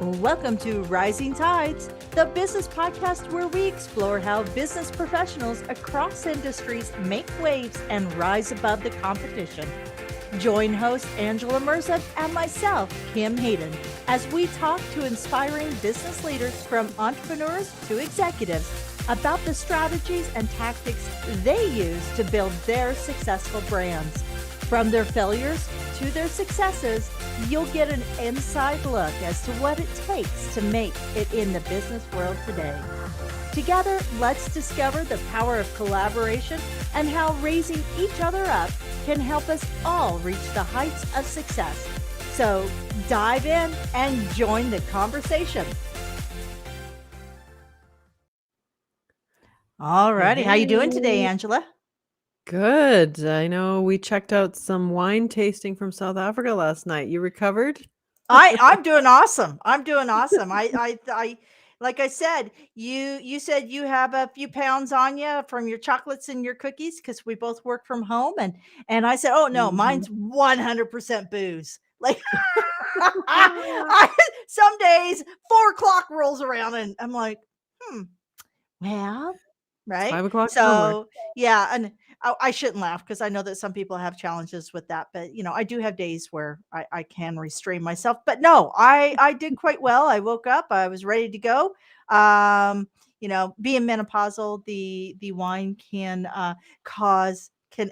Welcome to Rising Tides, the business podcast where we explore how business professionals across industries make waves and rise above the competition. Join host Angela Mirza and myself, Kim Hayden, as we talk to inspiring business leaders from entrepreneurs to executives about the strategies and tactics they use to build their successful brands. From their failures to their successes, you'll get an inside look as to what it takes to make it in the business world today. Together, let's discover the power of collaboration and how raising each other up can help us all reach the heights of success. So dive in and join the conversation. All righty. How you doing today, Angela? Good. I know we checked out some wine tasting from South Africa last night. You recovered? I'm doing awesome. I'm doing awesome. I like I said, you said you have a few pounds on you from your chocolates and your cookies because we both work from home, and I said, oh no, mine's 100% booze. Like some days 4:00 rolls around and I'm like, well, right. 5 o'clock So yeah, and I shouldn't laugh because I know that some people have challenges with that, but I do have days where I can restrain myself. But no, I did quite well. I woke up, I was ready to go. Being menopausal, the wine can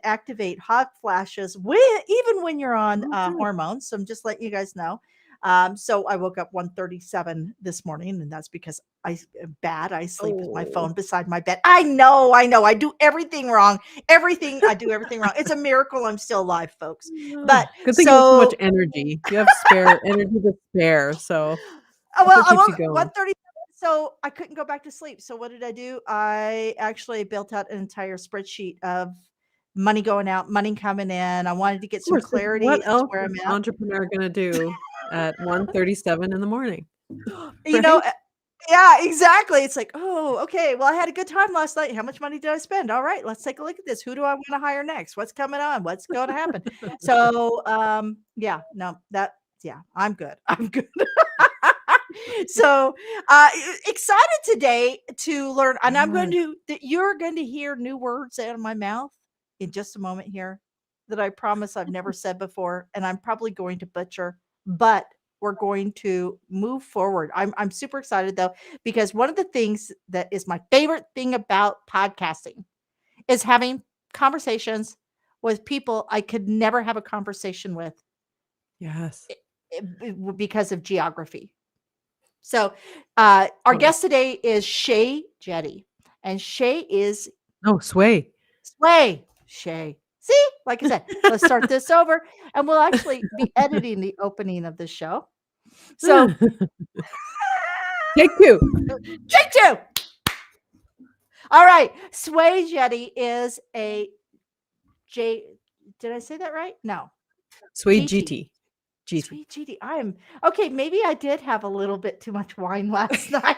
activate hot flashes even when you're on hormones. So I'm just letting you guys know. So I woke up 1:37 this morning, and that's because I sleep with my phone beside my bed. I know. I do everything wrong. I do everything wrong. It's a miracle I'm still alive, folks. But good thing you have so much energy. You have spare energy to spare. So I woke 1:37, so I couldn't go back to sleep. So what did I do? I actually built out an entire spreadsheet of money going out, money coming in. I wanted to get some clarity. What else is an entrepreneur going to do at 1:37 in the morning? Yeah, exactly. It's like, oh, okay. Well, I had a good time last night. How much money did I spend? All right, let's take a look at this. Who do I want to hire next? What's coming on? What's going to happen? So, I'm good. I'm good. So, excited today to learn, and you're going to hear new words out of my mouth in just a moment here that I promise I've never said before, and I'm probably going to butcher, but we're going to move forward. I'm super excited though, because one of the things that is my favorite thing about podcasting is having conversations with people I could never have a conversation with. Yes. Because of geography. So our guest today is Swey Jitti, and Swey is Swey. Swey. See, like I said, let's start this over, and we'll actually be editing the opening of the show. So, take two. All right, Swey Jitti is a J. Did I say that right? No. Swey Jitti. Swey Jitti. I'm okay. Maybe I did have a little bit too much wine last night.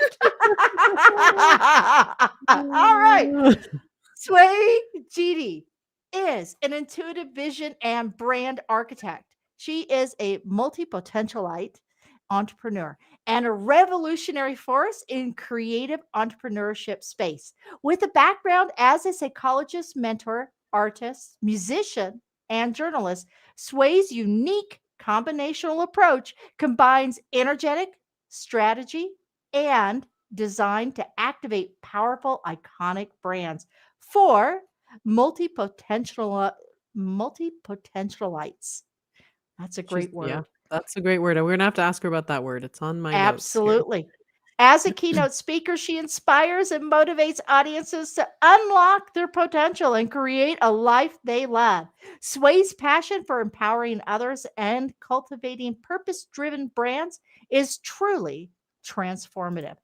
All right, Swey Jitti is an intuitive vision and brand architect. She is a multi-potentialite entrepreneur and a revolutionary force in creative entrepreneurship space. With a background as a psychologist, mentor, artist, musician, and journalist, Swey's unique combinational approach combines energetic strategy and design to activate powerful, iconic brands for multipotentialites. That's a great word. Yeah, that's a great word. We're going to have to ask her about that word. It's on my Absolutely. Notes here. As a keynote speaker, she inspires and motivates audiences to unlock their potential and create a life they love. Swey's passion for empowering others and cultivating purpose-driven brands is truly transformative.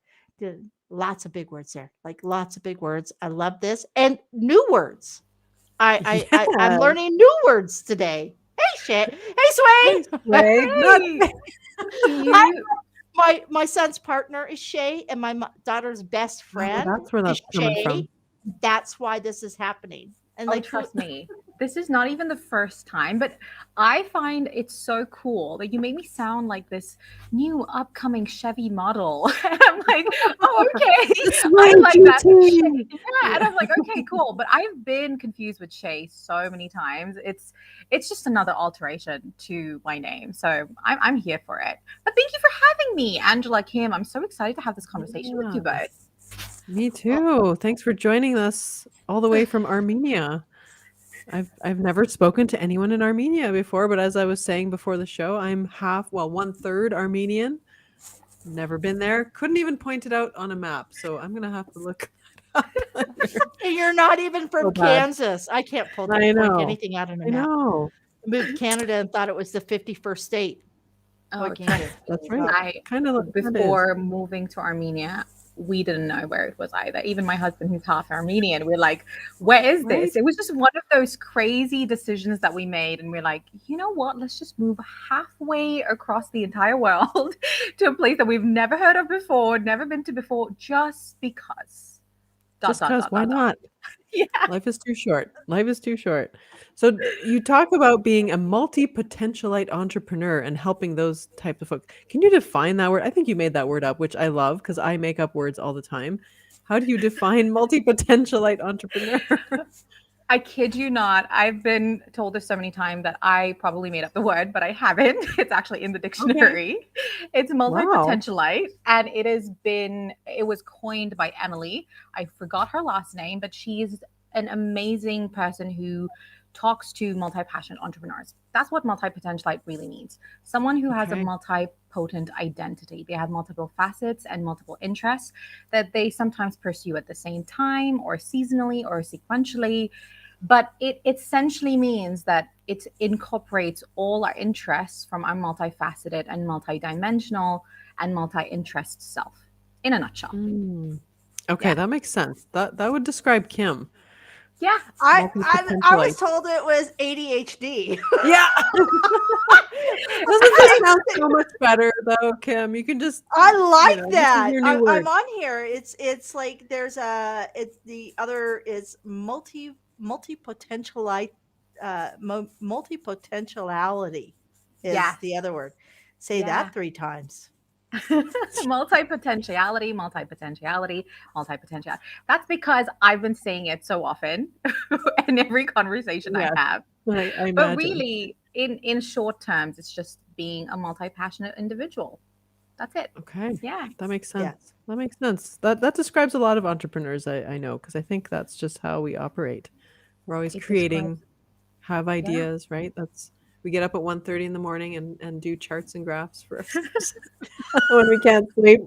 Lots of big words there, like lots of big words. I love this. And new words. I'm learning new words today. Hey, Swey. Hey, My son's partner is Swey, and my daughter's best friend that's where that's is Swey. That's why this is happening. And trust me. this is not even the first time, but I find it so cool that you made me sound like this new upcoming Chevy model. And I'm like, oh, okay. Swey I like that. Jitti. Yeah. And I'm like, okay, cool. But I've been confused with Shay so many times. It's just another alteration to my name. So I'm here for it. But thank you for having me, Angela, Kim. I'm so excited to have this conversation with you both. Me too. Thanks for joining us all the way from Armenia. I've never spoken to anyone in Armenia before, but as I was saying before the show, I'm one third Armenian. Never been there. Couldn't even point it out on a map. So I'm gonna have to look that up later. You're not even from So bad. Kansas. I can't point I know. anything out on a I map. know. Moved to Canada and thought it was the 51st state. Oh, Canada. That's right. Before moving to Armenia, we didn't know where it was either. Even my husband, who's half Armenian, we're like, where is this? It was just one of those crazy decisions that we made. And we're like, you know what? Let's just move halfway across the entire world to a place that we've never heard of before, never been to before, just because. Just because, why not? Yeah. Life is too short. Life is too short. So you talk about being a multi-potentialite entrepreneur and helping those types of folks. Can you define that word? I think you made that word up, which I love because I make up words all the time. How do you define multi-potentialite entrepreneur? I kid you not. I've been told this so many times that I probably made up the word, but I haven't. It's actually in the dictionary. Okay. It's multipotentialite, and it was coined by Emily. I forgot her last name, but she's an amazing person who talks to multi-passionate entrepreneurs. That's what multipotentialite really means. Someone who has a multi-potent identity. They have multiple facets and multiple interests that they sometimes pursue at the same time or seasonally or sequentially. But it essentially means that it incorporates all our interests from our multifaceted and multidimensional and multi-interest self in a nutshell. Okay, that makes sense. That would describe Kim. Yeah. I was told it was ADHD. Yeah. Doesn't this sound so much better though, Kim? You can just I like that. I'm on here. It's like there's the other is multipotentialite multipotentiality is the other word. Say that 3 times. multipotentiality. That's because I've been saying it so often in every conversation I have. I but really, in short terms, it's just being a multi-passionate individual. That's it. Okay. Yeah. That makes sense. Yeah. That makes sense. That describes a lot of entrepreneurs I know, because I think that's just how we operate. We're always creating, have ideas, right? We get up at 1:30 in the morning and do charts and graphs for ourselves when we can't sleep.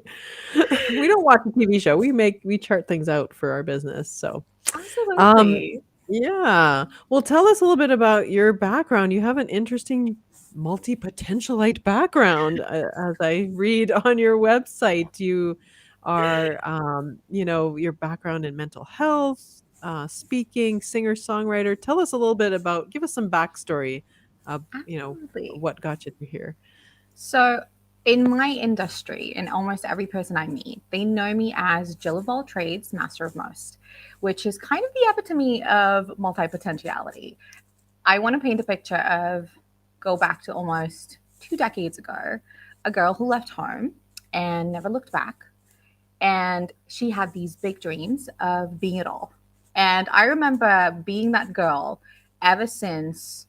We don't watch a TV show. We chart things out for our business. So absolutely. Yeah. Well, tell us a little bit about your background. You have an interesting multi-potentialite background. As I read on your website, you are, your background in mental health, speaking, singer-songwriter. Tell us a little bit give us some backstory of, what got you to here. So in my industry, and almost every person I meet, they know me as Jill of all trades, master of most, which is kind of the epitome of multipotentiality. I want to paint a picture of, go back to almost 2 decades ago, a girl who left home and never looked back. And she had these big dreams of being it all. And I remember being that girl ever since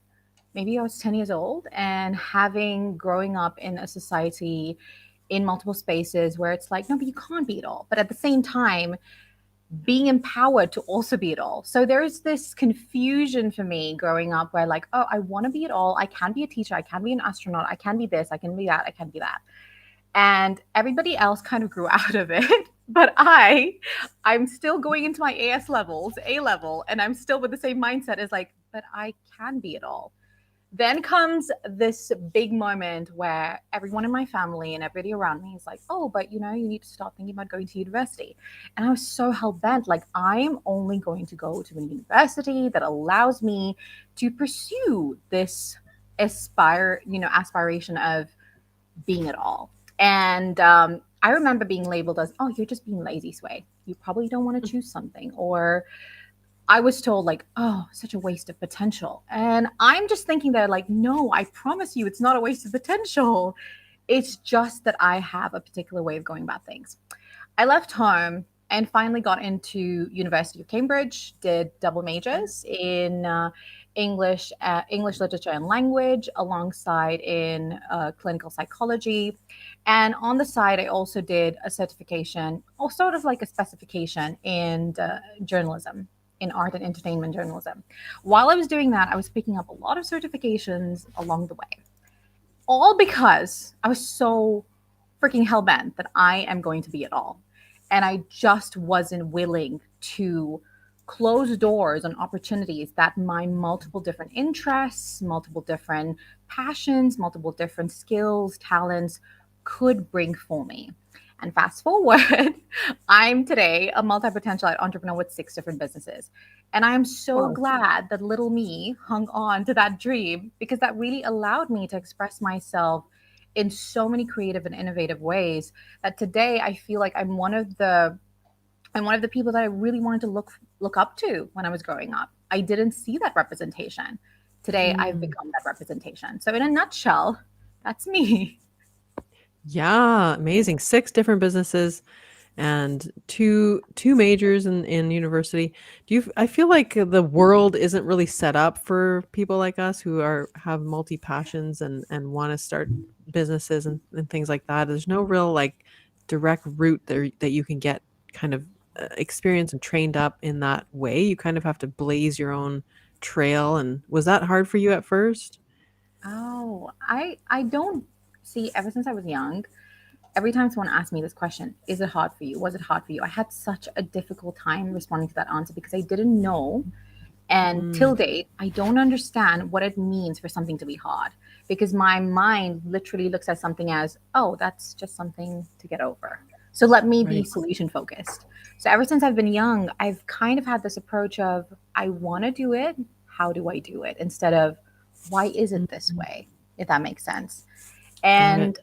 maybe I was 10 years old, and growing up in a society in multiple spaces where it's like, no, but you can't be it all. But at the same time, being empowered to also be it all. So there's this confusion for me growing up where like, oh, I want to be it all. I can be a teacher. I can be an astronaut. I can be this. I can be that. I can be that. And everybody else kind of grew out of it. But I'm still going into my A level, and I'm still with the same mindset as like, but I can be it all. Then comes this big moment where everyone in my family and everybody around me is like, oh, but you need to start thinking about going to university. And I was so hell-bent, like, I am only going to go to a university that allows me to pursue this aspiration of being it all. And I remember being labeled as, oh, you're just being lazy, Sway. You probably don't want to choose something. Or I was told like, oh, such a waste of potential. And I'm just thinking that like, no, I promise you it's not a waste of potential. It's just that I have a particular way of going about things. I left home and finally got into University of Cambridge, did double majors in English literature and language, alongside in clinical psychology. And on the side, I also did a certification, or sort of like a specification in journalism, in art and entertainment journalism. While I was doing that, I was picking up a lot of certifications along the way, all because I was so freaking hell bent that I am going to be it all. And I just wasn't willing to close doors on opportunities that my multiple different interests, multiple different passions, multiple different skills, talents could bring for me. And fast forward, I'm today a multi-potentialite entrepreneur with 6 different businesses. And I'm so glad that little me hung on to that dream, because that really allowed me to express myself in so many creative and innovative ways that today I feel like I'm one of the people that I really wanted to look up to when I was growing up. I didn't see that representation. Today I've become that representation. So in a nutshell, that's me. Yeah, amazing. 6 different businesses and two majors in university. I feel like the world isn't really set up for people like us who have multi passions and want to start businesses and things like that. There's no real like direct route there that you can get kind of experience and trained up in that way. You kind of have to blaze your own trail. And was that hard for you at first? Oh, I don't see, ever since I was young, every time someone asked me this question, is it hard for you? Was it hard for you? I had such a difficult time responding to that answer because I didn't know. And till date, I don't understand what it means for something to be hard, because my mind literally looks at something as, oh, that's just something to get over. So let me be solution focused. So ever since I've been young, I've kind of had this approach of, I want to do it. How do I do it? Instead of, why is it this way? If that makes sense. And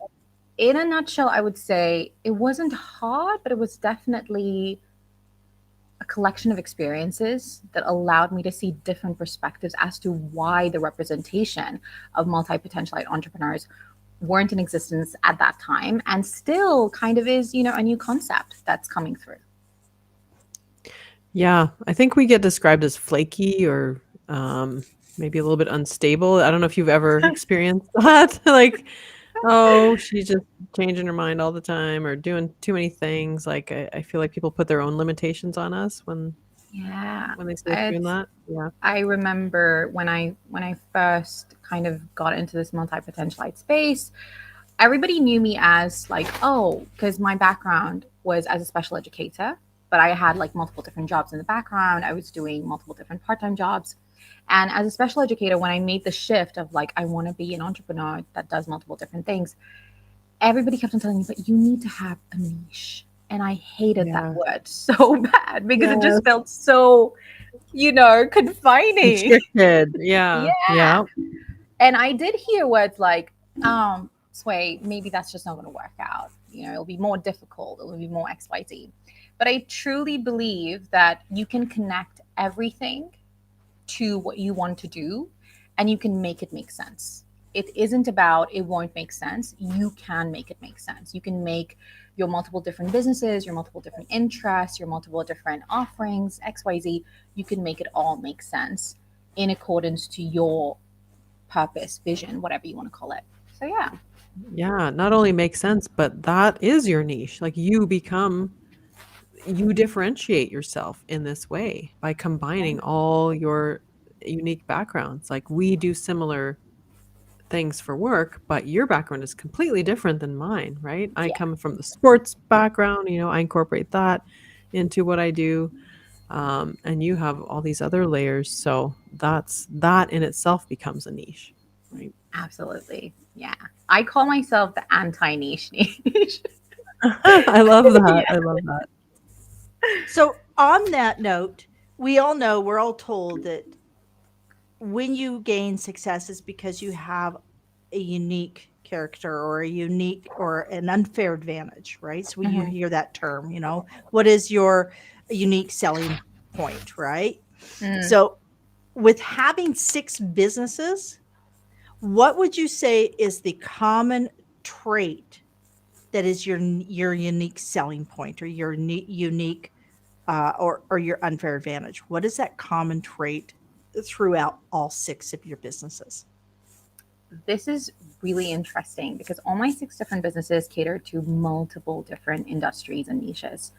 in a nutshell, I would say it wasn't hard, but it was definitely a collection of experiences that allowed me to see different perspectives as to why the representation of multi-potentialite entrepreneurs weren't in existence at that time, and still kind of is, a new concept that's coming through. Yeah, I think we get described as flaky or maybe a little bit unstable. I don't know if you've ever experienced that. Like, oh, she's just changing her mind all the time or doing too many things. Like, I feel like people put their own limitations on us when they start doing that. Yeah. I remember when I first kind of got into this multi-potentialite space, everybody knew me as like, oh, because my background was as a special educator, but I had like multiple different jobs in the background. I was doing multiple different part-time jobs. And as a special educator, when I made the shift of like, I want to be an entrepreneur that does multiple different things, everybody kept on telling me, but you need to have a niche. And I hated that word so bad because it just felt so, confining. Restricted. Yeah. And I did hear words like, Swey, maybe that's just not going to work out. It'll be more difficult. It'll be more XYZ. But I truly believe that you can connect everything to what you want to do, and you can make it make sense. It isn't about it won't make sense. You can make it make sense. You can make your multiple different businesses, your multiple different interests, your multiple different offerings, XYZ, you can make it all make sense in accordance to your purpose, vision, whatever you want to call it. So yeah. Yeah, not only makes sense, but that is your niche. Like you differentiate yourself in this way by combining all your unique backgrounds. Like we do similar things for work, but your background is completely different than mine, right? I come from the sports background, I incorporate that into what I do. And you have all these other layers. So that in itself becomes a niche, right? Absolutely. Yeah. I call myself the anti-niche niche. I love that. I love that. So on that note, we all know, we're all told that when you gain success is because you have a unique character or a unique or an unfair advantage, right? So when you hear that term, what is your unique selling point, right? Mm. So with having 6 businesses, what would you say is the common trait that is your unique selling point, or your unique or your unfair advantage? What is that common trait throughout all 6 of your businesses? This is really interesting because all my 6 different businesses cater to multiple different industries and niches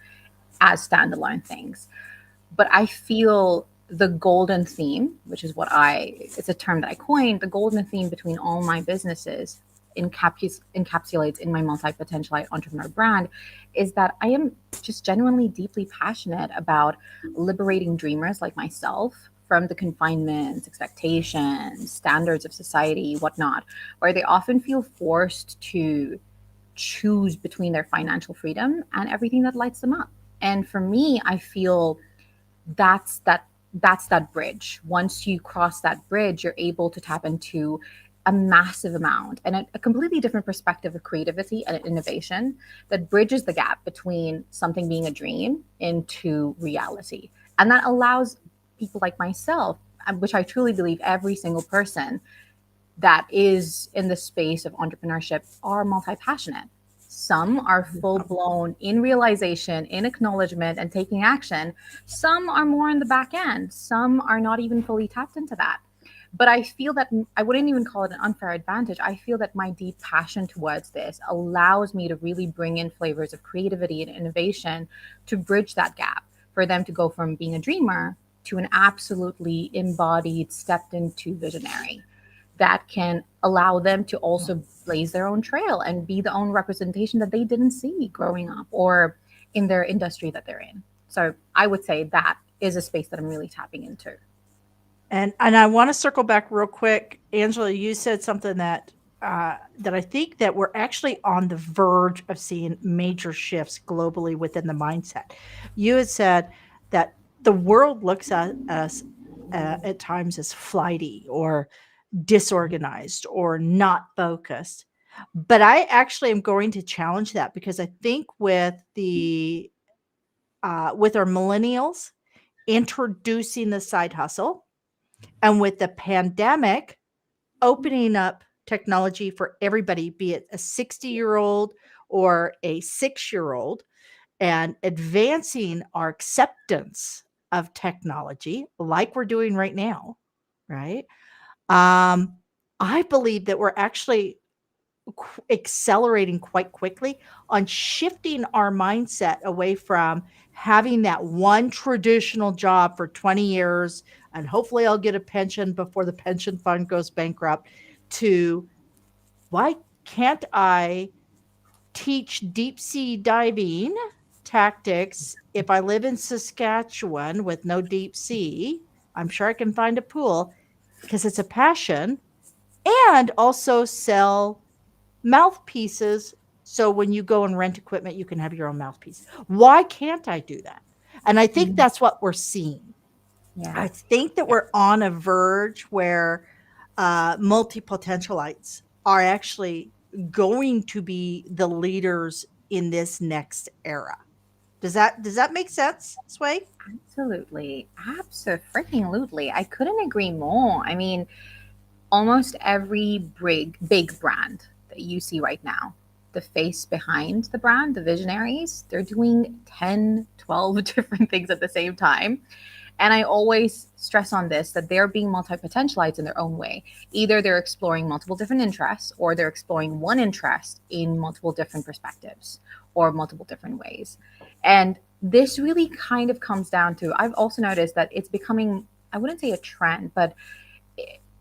as standalone things. But I feel the golden theme, which is it's a term that I coined, the golden theme between all my businesses encapsulates in my multi-potentialite entrepreneur brand, is that I am just genuinely deeply passionate about liberating dreamers like myself from the confinements, expectations, standards of society, whatnot, where they often feel forced to choose between their financial freedom and everything that lights them up. And for me, I feel that's that that's that bridge. Once you cross that bridge, you're able to tap into a massive amount and a completely different perspective of creativity and innovation that bridges the gap between something being a dream into reality. And that allows people like myself, which I truly believe every single person that is in the space of entrepreneurship are multi-passionate. Some are full blown in realization, in acknowledgement, and taking action. Some are more in the back end. Some are not even fully tapped into that. But I feel that I wouldn't even call it an unfair advantage. I feel that my deep passion towards this allows me to really bring in flavors of creativity and innovation to bridge that gap for them to go from being a dreamer to an absolutely embodied, stepped into visionary that can allow them to also blaze their own trail and be the own representation that they didn't see growing up or in their industry that they're in. So I would say that is a space that I'm really tapping into. And I want to circle back real quick. Angela, you said something that I think that we're actually on the verge of seeing major shifts globally within the mindset. You had said that the world looks at us at times as flighty or disorganized or not focused. But I actually am going to challenge that, because I think with our millennials introducing the side hustle, and with the pandemic opening up technology for everybody, be it a 60-year-old or a 6-year-old, and advancing our acceptance of technology like we're doing right now, right? I believe that we're actually accelerating quite quickly on shifting our mindset away from having that one traditional job for 20 years and hopefully I'll get a pension before the pension fund goes bankrupt, to why can't I teach deep sea diving tactics if I live in Saskatchewan with no deep sea? I'm sure I can find a pool because it's a passion, and also sell mouthpieces. So when you go and rent equipment, you can have your own mouthpiece. Why can't I do that? And I think Mhm. that's what we're seeing. Yeah. I think that we're on a verge where multi-potentialites are actually going to be the leaders in this next era. Does that make sense, Sway? Absolutely. Absolutely. I couldn't agree more. I mean, almost every big brand that you see right now, the face behind the brand, the visionaries, they're doing 10, 12 different things at the same time. And I always stress on this, that they're being multi-potentialites in their own way. Either they're exploring multiple different interests, or they're exploring one interest in multiple different perspectives or multiple different ways. And this really kind of comes down to, I've also noticed that it's becoming, I wouldn't say a trend, but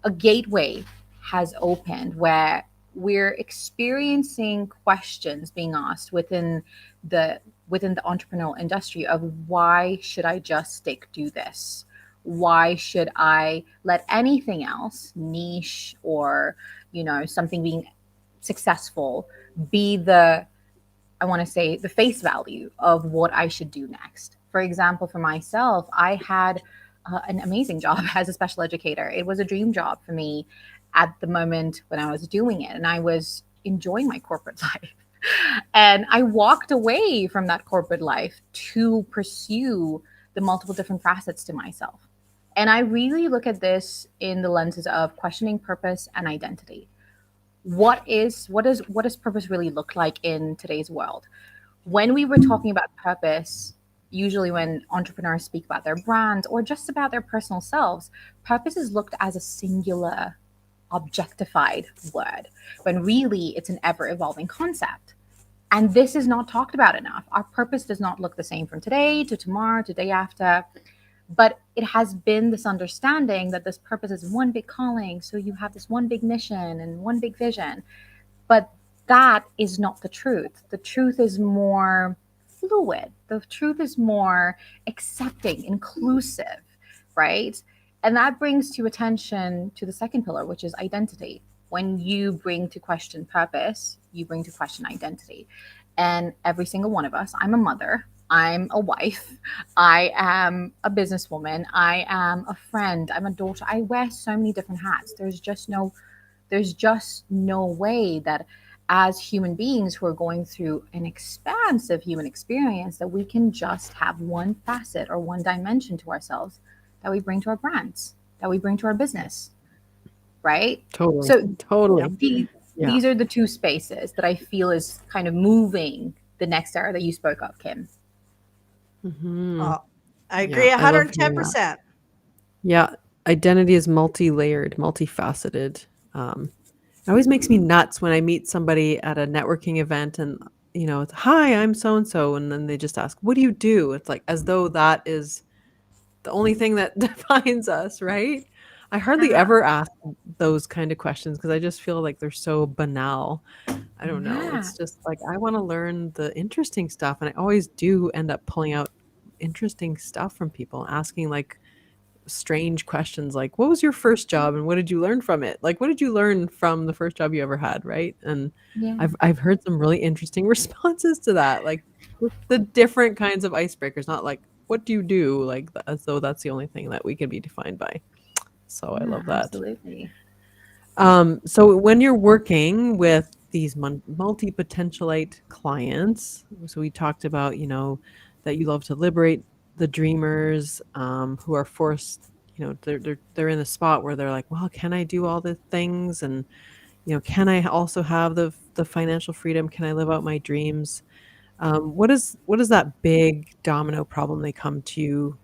a gateway has opened where we're experiencing questions being asked within the entrepreneurial industry of, why should I just stick to this? Why should I let anything else, niche or something being successful, be the, I want to say, the face value of what I should do next? For example, for myself, I had an amazing job as a special educator. It was a dream job for me at the moment when I was doing it, and I was enjoying my corporate life. And I walked away from that corporate life to pursue the multiple different facets to myself. And I really look at this in the lenses of questioning purpose and identity. What does purpose really look like in today's world? When we were talking about purpose, usually when entrepreneurs speak about their brands or just about their personal selves, purpose is looked as a singular, objectified word, when really it's an ever evolving concept. And this is not talked about enough. Our purpose does not look the same from today to tomorrow to day after. But it has been this understanding that this purpose is one big calling. So you have this one big mission and one big vision. But that is not the truth. The truth is more fluid. The truth is more accepting, inclusive, right? And that brings to attention to the second pillar, which is identity. When you bring to question purpose, you bring to question identity. And every single one of us, I'm a mother, I'm a wife, I am a businesswoman, I am a friend, I'm a daughter. I wear so many different hats. There's just no way that as human beings who are going through an expansive human experience that we can just have one facet or one dimension to ourselves that we bring to our brands, that we bring to our business, right? Totally. So Totally. Yeah. these are the two spaces that I feel is kind of moving the next era that you spoke of, Kim. Mhm. I agree Yeah, I love hearing that. 110%. Yeah, identity is multi-layered, multifaceted. It always makes me nuts when I meet somebody at a networking event and, it's, hi, I'm so-and-so. And then they just ask, what do you do? It's like, as though that is the only thing that defines us, right? I hardly ever ask those kind of questions because I just feel like they're so banal. I don't know. Yeah. It's just like, I want to learn the interesting stuff. And I always do end up pulling out interesting stuff from people, asking like strange questions like, what was your first job and what did you learn from it? Like, what did you learn from the first job you ever had, right? And Yeah. I've heard some really interesting responses to that, like with the different kinds of icebreakers, not like, what do you do? Like, as though that's the only thing that we can be defined by. So I love that. Absolutely. So when you're working with these multi-potentialite clients, so we talked about, that you love to liberate the dreamers who are forced, they're in a spot where they're like, well, can I do all the things? And, can I also have the financial freedom? Can I live out my dreams? What is that big domino problem they come to you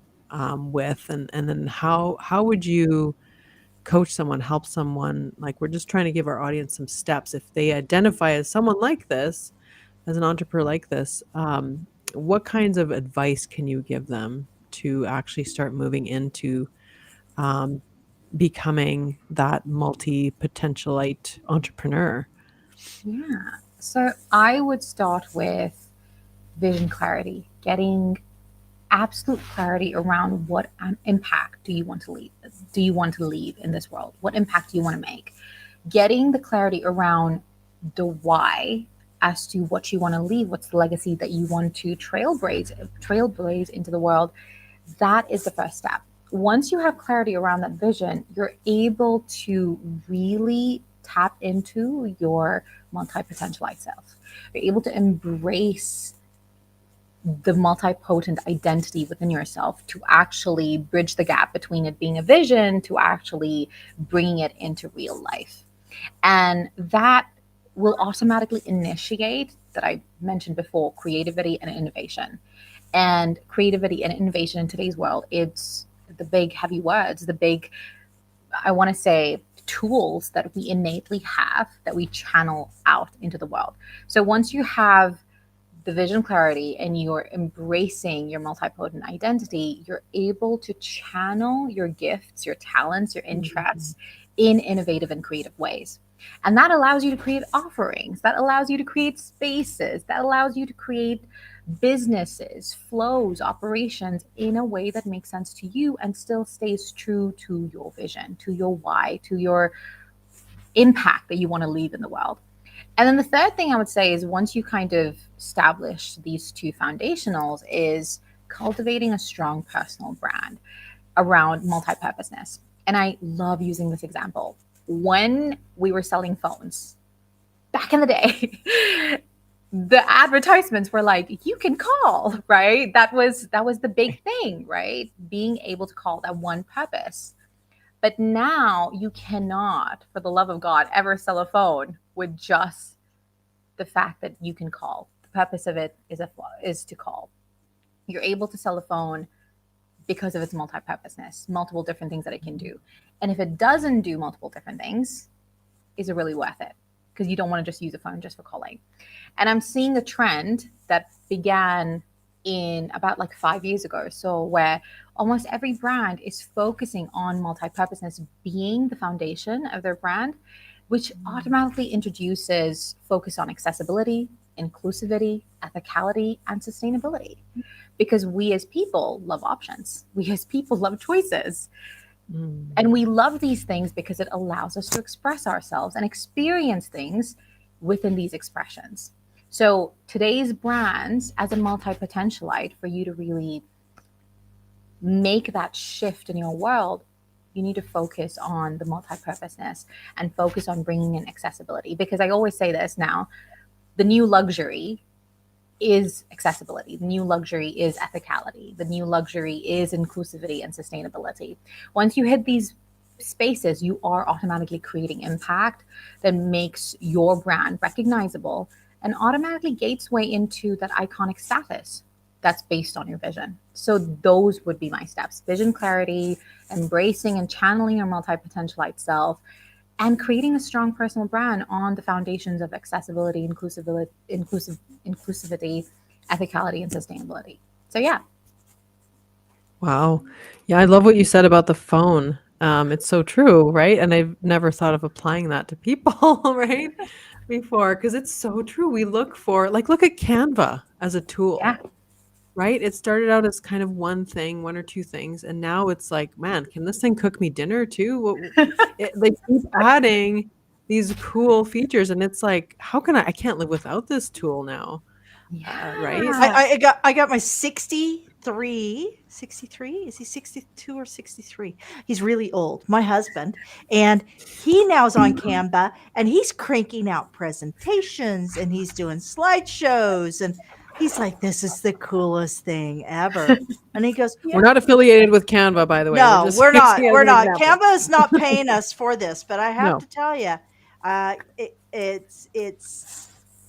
with? And then how would you coach someone, help someone? Like, we're just trying to give our audience some steps. If they identify as someone like this, as an entrepreneur like this, what kinds of advice can you give them to actually start moving into becoming that multi-potentialite entrepreneur? Yeah. So I would start with vision clarity, getting absolute clarity around what impact do you want to leave in this world? What impact do you want to make? Getting the clarity around the why as to what you want to leave, what's the legacy that you want to trailblaze into the world. That is the first step. Once you have clarity around that vision, you're able to really tap into your multi-potentialite self. You're able to embrace the multipotent identity within yourself to actually bridge the gap between it being a vision to actually bringing it into real life. And that will automatically initiate, that I mentioned before, creativity and innovation. And creativity and innovation in today's world, it's the big heavy words, the big, I want to say, tools that we innately have that we channel out into the world. So once you have the vision clarity and you're embracing your multipotent identity, you're able to channel your gifts, your talents, your interests in innovative and creative ways. And that allows you to create offerings, that allows you to create spaces, that allows you to create businesses, flows, operations in a way that makes sense to you and still stays true to your vision, to your why, to your impact that you want to leave in the world. And then the third thing I would say is, once you kind of establish these two foundationals, is cultivating a strong personal brand around multi-purposeness. And I love using this example. When we were selling phones back in the day, the advertisements were like, you can call, right? That was the big thing, right? Being able to call, that one purpose. But now you cannot, for the love of God, ever sell a phone with just the fact that you can call. The purpose of it is to call. You're able to sell a phone because of its multi-purposeness, multiple different things that it can do. And if it doesn't do multiple different things, is it really worth it? Because you don't want to just use a phone just for calling. And I'm seeing a trend that began in about like 5 years ago. So where almost every brand is focusing on multi-purposeness being the foundation of their brand, which automatically introduces focus on accessibility, inclusivity, ethicality, and sustainability. Because we as people love options. We as people love choices. And we love these things because it allows us to express ourselves and experience things within these expressions. So today's brands, as a multi-potentialite, for you to really make that shift in your world, you need to focus on the multi-purposeness and focus on bringing in accessibility. Because I always say this now, the new luxury is accessibility. The new luxury is ethicality. The new luxury is inclusivity and sustainability. Once you hit these spaces, you are automatically creating impact that makes your brand recognizable and automatically gates way into that iconic status that's based on your vision. So those would be my steps: vision clarity, embracing and channeling your multi-potentialite self, and creating a strong personal brand on the foundations of accessibility, inclusivity, ethicality, and sustainability. So yeah. Wow. Yeah, I love what you said about the phone. It's so true, right? And I've never thought of applying that to people, right? Before, because it's so true. We look for, like, look at Canva as a tool. Yeah. Right? It started out as kind of one thing, one or two things, and now it's like, man, can this thing cook me dinner too? They keep adding these cool features, and it's like, how can I can't live without this tool now, right? I got my 63. Is he 62 or 63? He's really old, my husband, and he now's on Canva, and he's cranking out presentations, and he's doing slideshows, and he's like, this is the coolest thing ever. And he goes, We're not affiliated with Canva, by the way. no, just we're not. using it as We're an not. example. Canva is not paying us for this, but I have No. to tell you, it's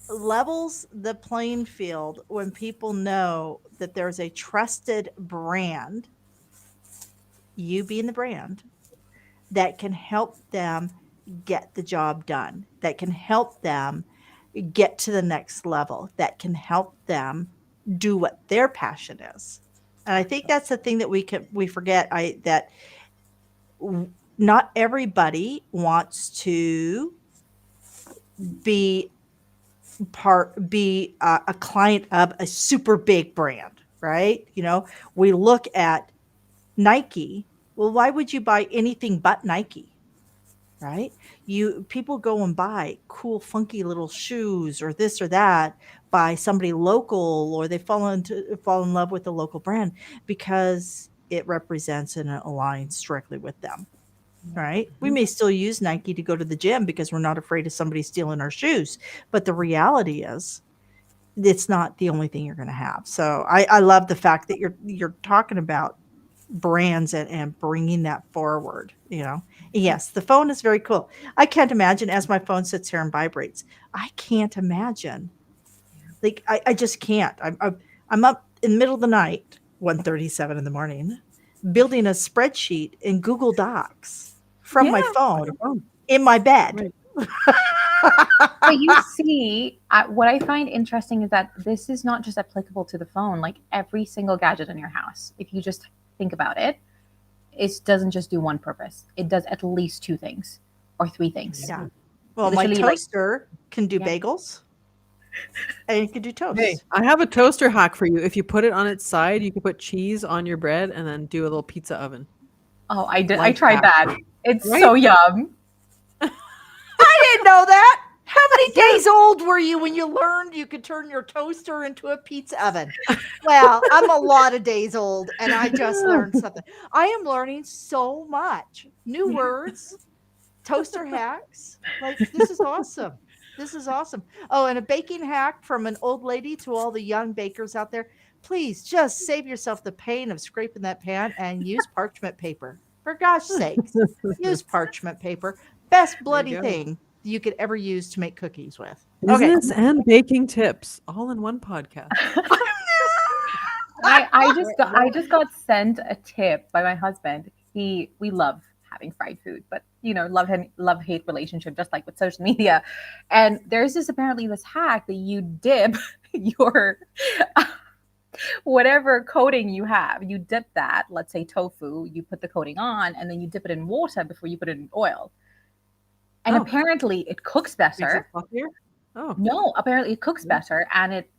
levels the playing field when people know that there's a trusted brand, you being the brand, that can help them get the job done, that can help them get to the next level, that can help them do what their passion is. And I think that's the thing that we forget, that not everybody wants to be a client of a super big brand, right? We look at Nike. Well, why would you buy anything but Nike? Right? People go and buy cool, funky little shoes or this or that by somebody local, or they fall in love with the local brand because it represents and it aligns directly with them. Right? We may still use Nike to go to the gym because we're not afraid of somebody stealing our shoes. But the reality is, it's not the only thing you're going to have. So I love the fact that you're talking about brands and bringing that forward. Yes, the phone is very cool. I can't imagine, as my phone sits here and vibrates, I can't imagine. Like, I just can't. I'm up in the middle of the night, 1:37 in the morning, building a spreadsheet in Google Docs from my phone in my bed. Right. But you see, what I find interesting is that this is not just applicable to the phone. Like every single gadget in your house, if you just think about it, it doesn't just do one purpose. It does at least two things or three things. Yeah. Well, Literally, my toaster can do bagels, and it can do toast. Hey, I have a toaster hack for you. If you put it on its side, you can put cheese on your bread and then do a little pizza oven. Oh, I did. I Like tried that. that. It's Right? so yum. I didn't know that. How many days old were you when you learned you could turn your toaster into a pizza oven? Well, I'm a lot of days old, and I just learned something. I am learning so much. New words, toaster hacks. Like, this is awesome. This is awesome. Oh, and a baking hack from an old lady to all the young bakers out there. Please just save yourself the pain of scraping that pan and use parchment paper. For gosh sakes, use parchment paper. Best There you bloody go. thing you could ever use to make cookies with. Okay. Business and baking tips all in one podcast. I just got sent a tip by my husband. We love having fried food, but love hate relationship, just like with social media. And there's apparently this hack that you dip your whatever coating you have, you dip that, let's say tofu, you put the coating on, and then you dip it in water before you put it in oil. And apparently it cooks better. Makes it fluffier? Oh. No, apparently it cooks better and it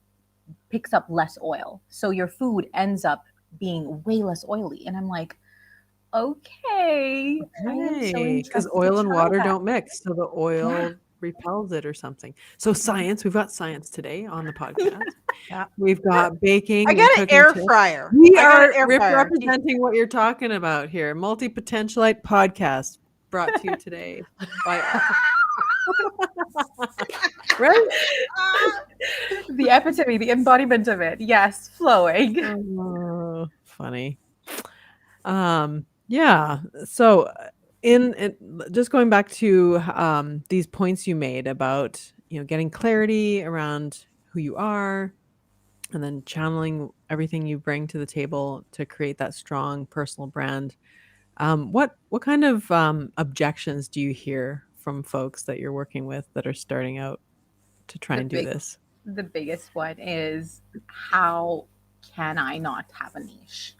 picks up less oil. So your food ends up being way less oily. And I'm like, okay. Because oil and water don't mix. So the oil repels it or something. So science, we've got science today on the podcast. Yeah. We've got baking. I got an air tips. fryer. We I got are an air fryer. representing what you're talking about here. Multipotentialite podcast brought to you today by right? The epitome, the embodiment of it. Yes, flowing. Oh, funny. Yeah. So in just going back to these points you made about, getting clarity around who you are and then channeling everything you bring to the table to create that strong personal brand. What kind of objections do you hear from folks that you're working with that are starting out to try and do this? The biggest one is, how can I not have a niche?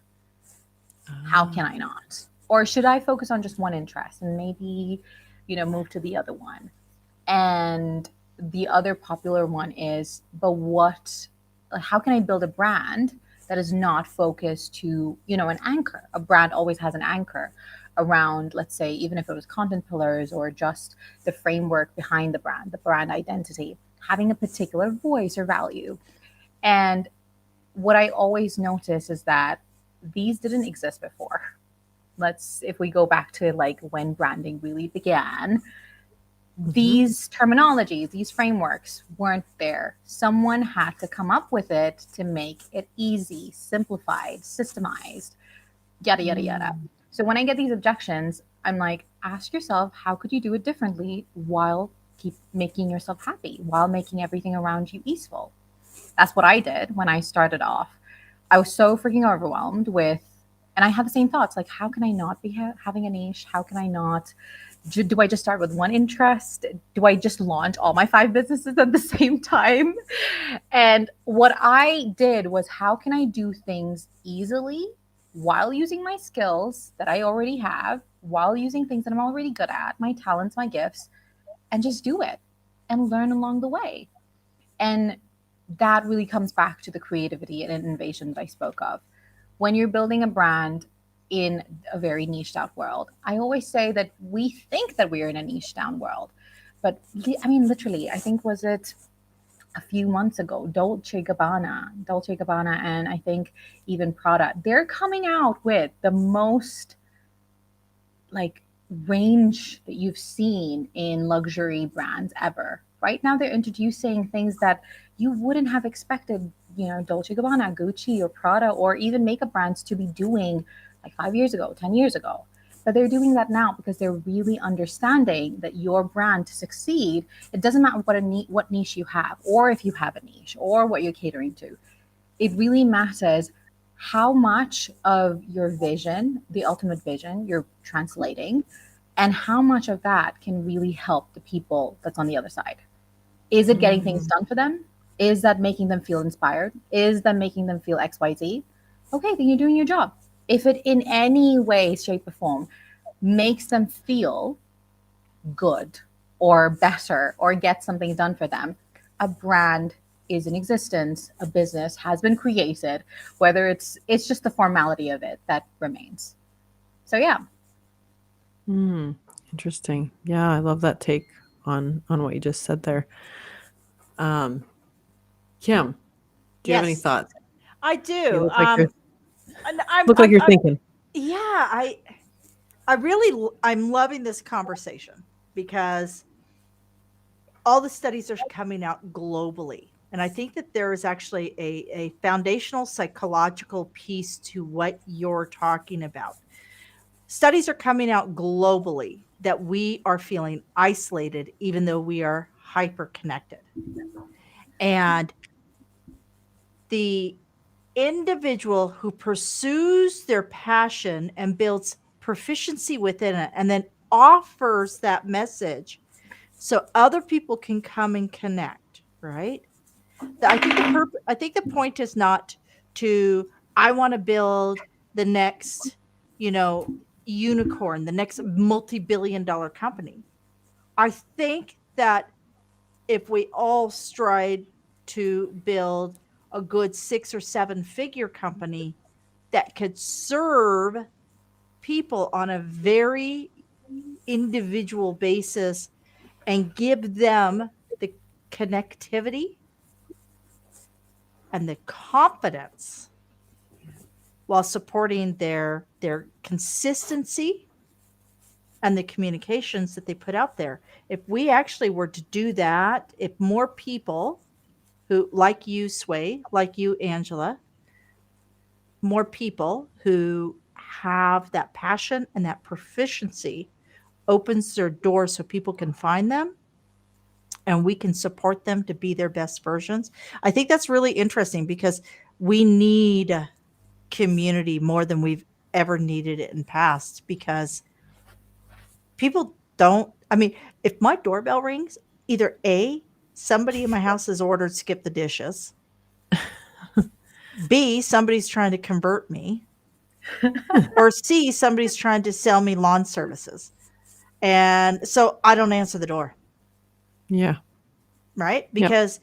How can I not? Or should I focus on just one interest and maybe, move to the other one? And the other popular one is, but how can I build a brand that is not focused to, an anchor? A brand always has an anchor around, let's say, even if it was content pillars or just the framework behind the brand identity, having a particular voice or value. And what I always notice is that these didn't exist before. If we go back to like when branding really began, these terminologies, these frameworks weren't there. Someone had to come up with it to make it easy, simplified, systemized, yada, yada, yada. So when I get these objections, I'm like, ask yourself, how could you do it differently while keep making yourself happy, while making everything around you easeful? That's what I did when I started off. I was so freaking overwhelmed and I had the same thoughts, like, how can I not be having a niche? How can I not? Do I just start with one interest? Do I just launch all my 5 businesses at the same time? And what I did was, how can I do things easily while using my skills that I already have, while using things that I'm already good at, my talents, my gifts, and just do it and learn along the way. And that really comes back to the creativity and innovation that I spoke of. When you're building a brand in a very niched out world, I always say that we think that we're in a niched down world. But I mean, literally, I think, was it a few months ago, Dolce Gabbana, and I think even Prada, they're coming out with the most like range that you've seen in luxury brands ever. Right now, they're introducing things that you wouldn't have expected, Dolce Gabbana, Gucci, or Prada, or even makeup brands to be doing like 5 years ago, 10 years ago. But they're doing that now because they're really understanding that your brand, to succeed, it doesn't matter what niche you have, or if you have a niche, or what you're catering to. It really matters how much of your vision, the ultimate vision, you're translating, and how much of that can really help the people that's on the other side. Is it getting things done for them? Is that making them feel inspired? Is that making them feel XYZ? Okay, then you're doing your job. If it in any way, shape, or form makes them feel good or better or get something done for them, a brand is in existence, a business has been created, whether it's just the formality of it that remains. So yeah. Interesting. Yeah, I love that take on what you just said there. Kim, do you have any thoughts? I do. You look like you're thinking. Yeah, I'm loving this conversation because all the studies are coming out globally. And I think that there is actually a foundational psychological piece to what you're talking about. Studies are coming out globally that we are feeling isolated, even though we are hyper connected. And the individual who pursues their passion and builds proficiency within it and then offers that message so other people can come and connect, right? I think the point is not to I want to build the next, you know, unicorn, the next multi-billion dollar company. I think that if we all strive to build a good 6 or 7 figure company that could serve people on a very individual basis and give them the connectivity and the confidence while supporting their consistency and the communications that they put out there. If we actually were to do that, if more people who like you, Sway, like you, Angela, more people who have that passion and that proficiency opens their doors so people can find them and we can support them to be their best versions. I think that's really interesting because we need community more than we've ever needed it in past because people don't, I mean, if my doorbell rings, either A, somebody in my house has ordered skip the dishes. B, somebody's trying to convert me. Or C, somebody's trying to sell me lawn services. And so I don't answer the door. Yeah. Right? Because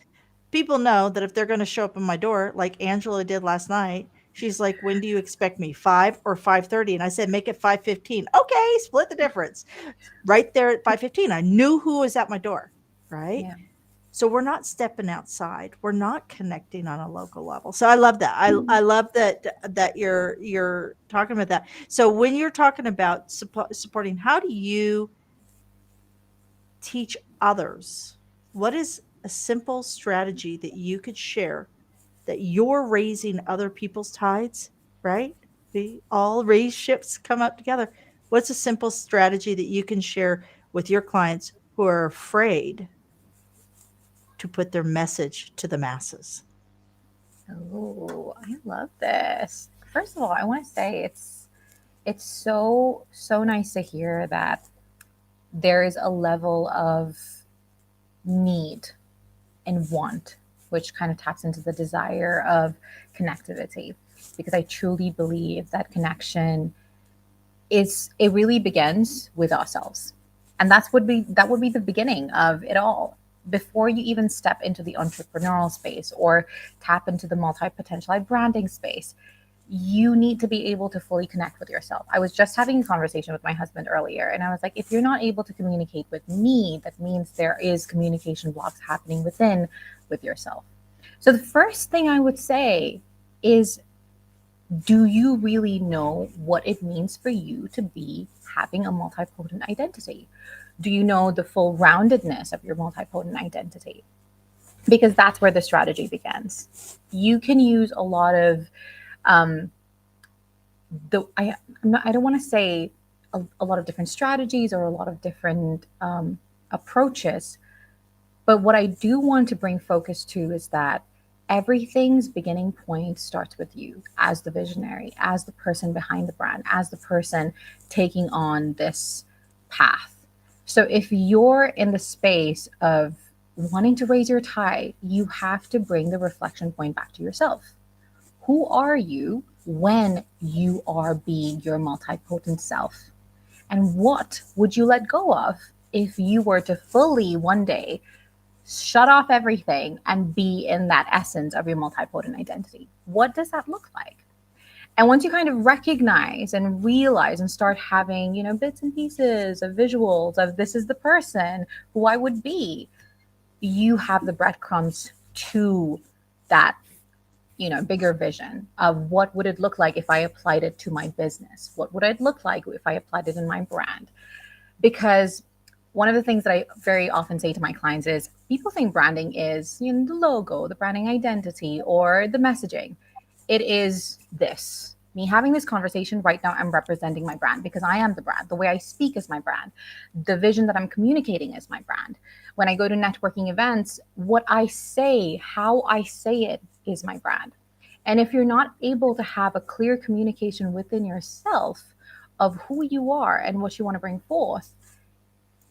people know that if they're going to show up in my door, like Angela did last night, she's like, when do you expect me? 5 or 5:30? And I said, make it 5:15. Okay, split the difference. Right there at 5:15, I knew who was at my door. Right? Yeah. So we're not stepping outside. We're not connecting on a local level. So I love that. I love that you're talking about that. So when you're talking about supporting, how do you teach others? What is a simple strategy that you could share that you're raising other people's tides, right? We all raise ships, come up together. What's a simple strategy that you can share with your clients who are afraid to put their message to the masses? Oh, I love this. First of all, I want to say it's so nice to hear that there is a level of need and want, which kind of taps into the desire of connectivity, because I truly believe that connection it really begins with ourselves, and that would be the beginning of it all. Before you even step into the entrepreneurial space or tap into the multi-potentialite branding space, you need to be able to fully connect with yourself. I was just having a conversation with my husband earlier, and I was like, if you're not able to communicate with me, that means there is communication blocks happening with yourself. So the first thing I would say is, do you really know what it means for you to be having a multipotent identity? Do you know the full roundedness of your multipotent identity? Because that's where the strategy begins. You can use a lot of I don't want to say a lot of different strategies or a lot of different approaches, but what I do want to bring focus to is that everything's beginning point starts with you as the visionary, as the person behind the brand, as the person taking on this path. So if you're in the space of wanting to raise your tide, you have to bring the reflection point back to yourself. Who are you when you are being your multipotent self? And what would you let go of if you were to fully one day shut off everything and be in that essence of your multipotent identity? What does that look like? And once you kind of recognize and realize and start having, bits and pieces of visuals of this is the person who I would be, you have the breadcrumbs to that, bigger vision of what would it look like if I applied it to my business? What would it look like if I applied it in my brand? Because one of the things that I very often say to my clients is people think branding is, you know, the logo, the branding identity, or the messaging. It is this. Me having this conversation right now, I'm representing my brand because I am the brand. The way I speak is my brand. The vision that I'm communicating is my brand. When I go to networking events, what I say, how I say it is my brand. And if you're not able to have a clear communication within yourself of who you are and what you want to bring forth,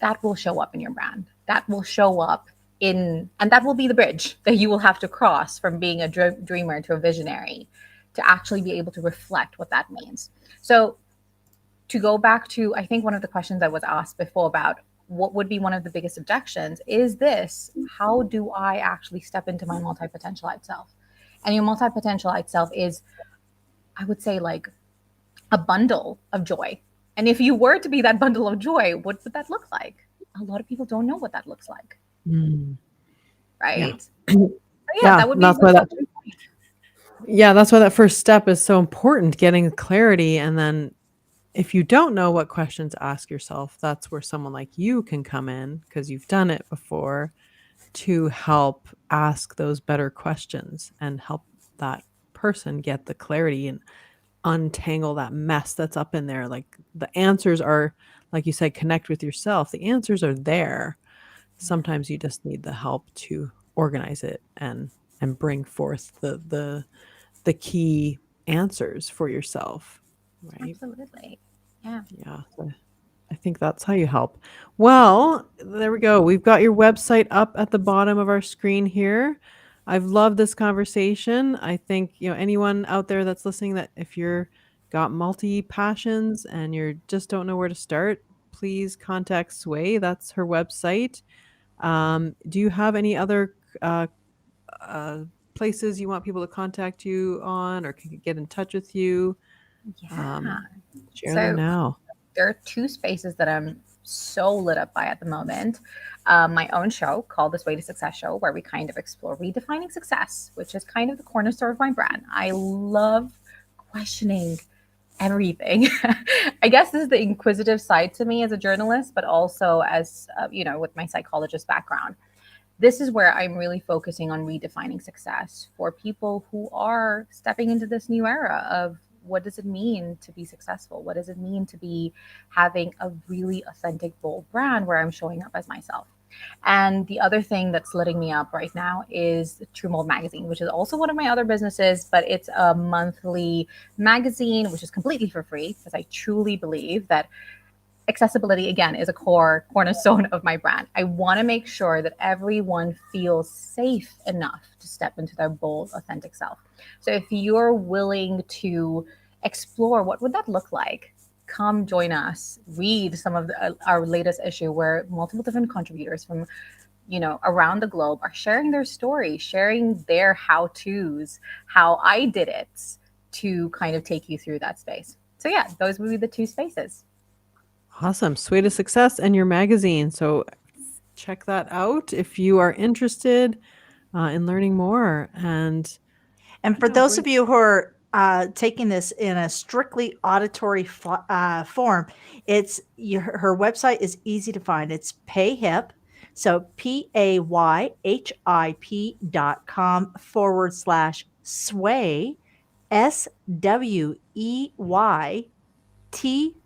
that will show up in your brand. That will show up in, and that will be the bridge that you will have to cross from being a dreamer to a visionary to actually be able to reflect what that means. So to go back to, I think one of the questions that was asked before about what would be one of the biggest objections is this: how do I actually step into my multi-potentialite self? And your multi-potentialite self is, I would say, like a bundle of joy. And if you were to be that bundle of joy, what would that look like? A lot of people don't know what that looks like. Right? Yeah. So yeah, that would be that's why that first step is so important, getting clarity. And then if you don't know what questions to ask yourself, that's where someone like you can come in, because you've done it before, to help ask those better questions and help that person get the clarity and untangle that mess that's up in there. Like the answers are, like you said, connect with yourself. The answers are there. Sometimes you just need the help to organize it and bring forth the key answers for yourself. Right? Absolutely. Yeah. Yeah. So I think that's how you help. Well, there we go. We've got your website up at the bottom of our screen here. I've loved this conversation. I think, anyone out there that's listening, that if you're got multi passions and you just don't know where to start, please contact Swey. That's her website. Do you have any other places you want people to contact you on or can get in touch with you? Yeah. Share them now. There are two spaces that I'm so lit up by at the moment. My own show called The Swey to Success Show, where we kind of explore redefining success, which is kind of the cornerstone of my brand. I love questioning everything. I guess this is the inquisitive side to me as a journalist, but also as, with my psychologist background. This is where I'm really focusing on redefining success for people who are stepping into this new era of what does it mean to be successful? What does it mean to be having a really authentic, bold brand where I'm showing up as myself? And the other thing that's letting me up right now is True Mold Magazine, which is also one of my other businesses, but it's a monthly magazine, which is completely for free, because I truly believe that accessibility, again, is a cornerstone of my brand. I want to make sure that everyone feels safe enough to step into their bold, authentic self. So if you're willing to explore what would that look like, come join us, read some of our latest issue where multiple different contributors from around the globe are sharing their story, sharing their how-tos, how I did it, to kind of take you through that space. So yeah, those would be the two spaces. Awesome. Swey to Success and your magazine. So check that out if you are interested in learning more. And for those of you who are taking this in a strictly auditory form, her website is easy to find. It's PayHip. So payhip.com/sway,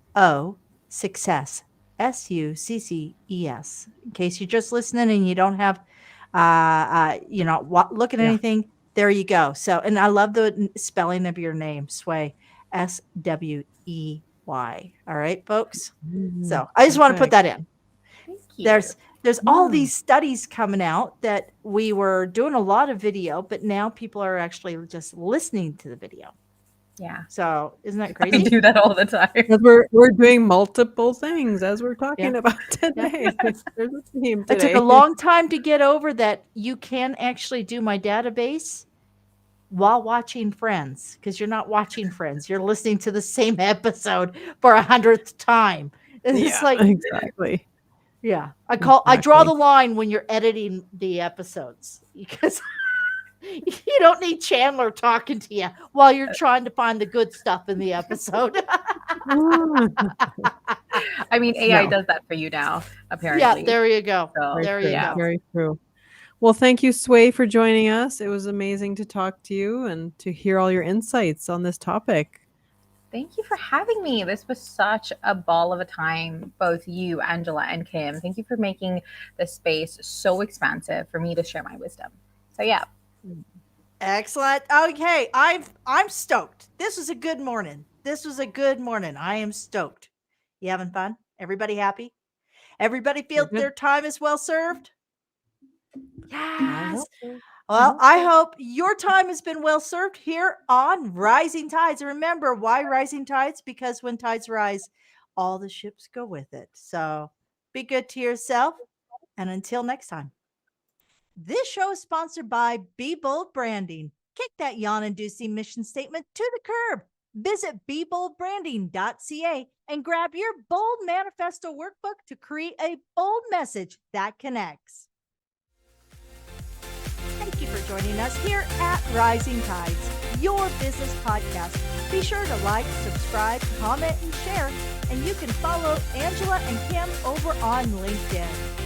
SWEYTO, success, SUCCES. In case you're just listening and you don't have, look at anything, there you go. So, and I love the spelling of your name, Swey, SWEY. All right, folks. So I just want to put that in. Thank you. There's all these studies coming out that we were doing a lot of video, but now people are actually just listening to the video. Yeah. So isn't that crazy? I do that all the time. Because we're doing multiple things as we're talking about today. There's a theme today. It took a long time to get over that you can actually do my database while watching Friends, because you're not watching Friends. You're listening to the same episode for 100th time. It's like exactly. Yeah. I draw the line when you're editing the episodes, because you don't need Chandler talking to you while you're trying to find the good stuff in the episode. I mean, AI No. does that for you now, apparently. Yeah, there you go. So, There you go. Very true. Well, thank you, Swey, for joining us. It was amazing to talk to you and to hear all your insights on this topic. Thank you for having me. This was such a ball of a time, both you, Angela, and Kim. Thank you for making this space so expansive for me to share my wisdom. So yeah. Excellent. Okay, I'm stoked. This was a good morning. I am stoked. You having fun? Everybody happy? Everybody feel We're good. their time is well served? I Yes. hope so. Well, I hope your time has been well served here on Rising Tides. And remember, why rising tides? Because when tides rise, all the ships go with it. So be good to yourself. And until next time. This show is sponsored by Be Bold Branding. Kick that yawn-inducing mission statement to the curb. Visit BeBoldBranding.ca and grab your Bold Manifesto workbook to create a bold message that connects. Thank you for joining us here at Rising Tides, your business podcast. Be sure to like, subscribe, comment, and share. And you can follow Angela and Kim over on LinkedIn.